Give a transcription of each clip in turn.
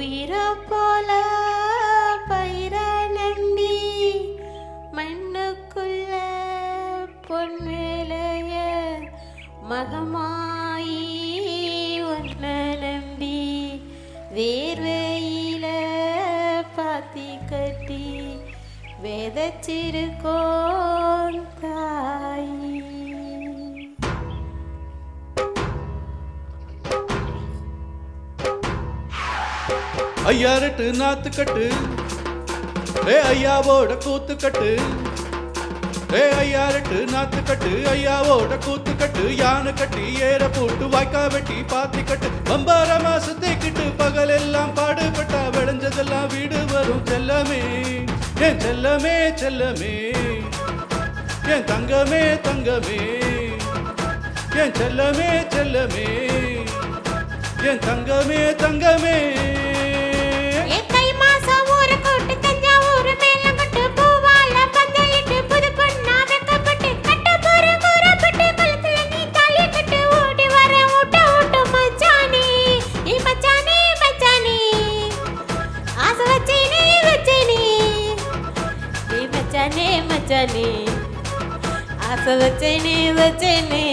உயிரை போல பயிர நம்பி மண்ணுக்குள்ள பொன்வேலைய மகமாயி ஒன்ன நம்பி வேர்வையில பாத்தி கட்டி வேதச்சிருக்கோன் தாயி. ஐயாரெட்டு நாத்து கட்டு ஐயாவோட கூத்து கட்டு ஐயாரெட்டு நாத்து கட்டு ஐயாவோட கூத்து கட்டு யானை கட்டி ஏற போட்டு வாய்க்கா வெட்டி பாத்தி கட்டு பம்பார மாசத்தைக்கிட்டு பகல் எல்லாம் பாடுபட்டா விளைஞ்சதெல்லாம் வீடு வரும் செல்லமே என் செல்லமே செல்லமே என் தங்கமே தங்கமே என் செல்லமே செல்லமே என் தங்கமே தங்கமே. மச்சானே ஆசை வச்சேனே வச்சேனே.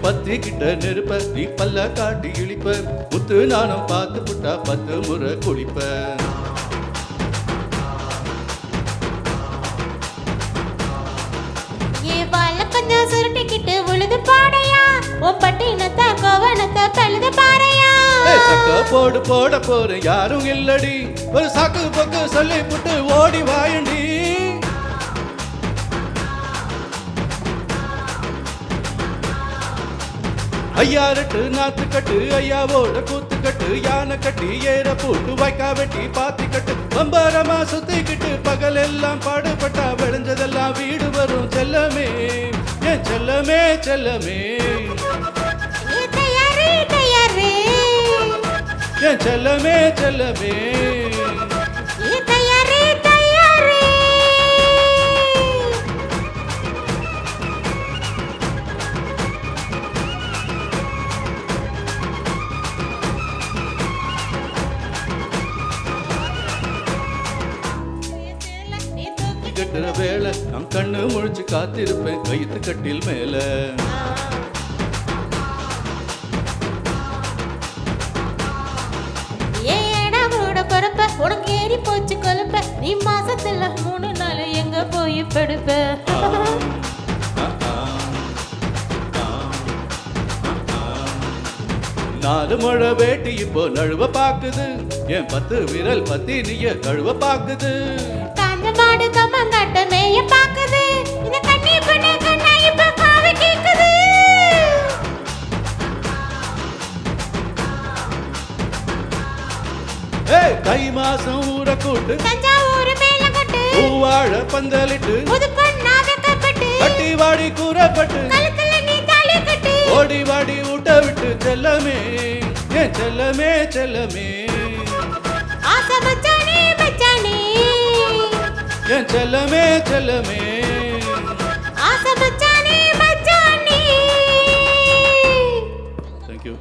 பத்தி கிட்ட நெருப்ப நீ பல்ல காட்டி இழிப்ப முத்து நானும் பார்த்து புட்டா 10 முறை குளிப்ப. ஏ வாழ கொஞ்சம் சுருட்டிக்கிட்டு உழுது பாடையா உன் பட்டினத்தை கோவணத்தை பழுது பாறையா. சக்க போடு போட போற யாரும் இல்லடி ஒரு சாக்கு பக்கு சொல்லி புட்டு ஓடி வாயண்டி. ஐயாரெட்டு நாத்து கட்டு ஐயாவோட கூத்து கட்டு யானை கட்டி ஏற போட்டு வாய்க்கா வெட்டி பாத்தி கட்டு பம்பரமா சுத்திக்கிட்டு பகல் எல்லாம் பாடுபட்டா விளைஞ்சதெல்லாம் வீடு வரும் செல்லமே என் செல்லமே செல்லமே என் செல்லமே செல்லமே. கட்டுற வேலை நான் கண்ணு முழிச்சு காத்திருப்பேன் கைத்து கட்டில் மேல. உனக்கு ஏறி போச்சு கொழுப்ப நீ மாசத்துல 3 நாள் எங்க போய் படுப்ப. 4 முழ வேட்டி இப்போ நழுவ பாக்குது என் 10 விரல் பத்தி நீய கழுவ பாக்குது. காஞ்ச மாடு கம்மங்காட்ட மேய பாக்குது இந்த கண்ணி பண்ண கண்ணா இப்ப காவ கேக்குது. தை மாசம் ஊற கூட்டு தஞ்சாவூர் மேல கட்டு பூவாழ பந்தலிட்டு புது பொண்ணா வெக்கப்பட்டு கட்டி வாடி கூறப்பட்டு கழுத்துல நீ தாலி கட்டு ஓடி வாடி ஊட்ட விட்டு செல்லமே என் செல்லமே செல்லமே. ஆசை மச்சானே மச்சானே என் செல்லமே செல்லமே. ஆசை மச்சானே மச்சானே. Thank you.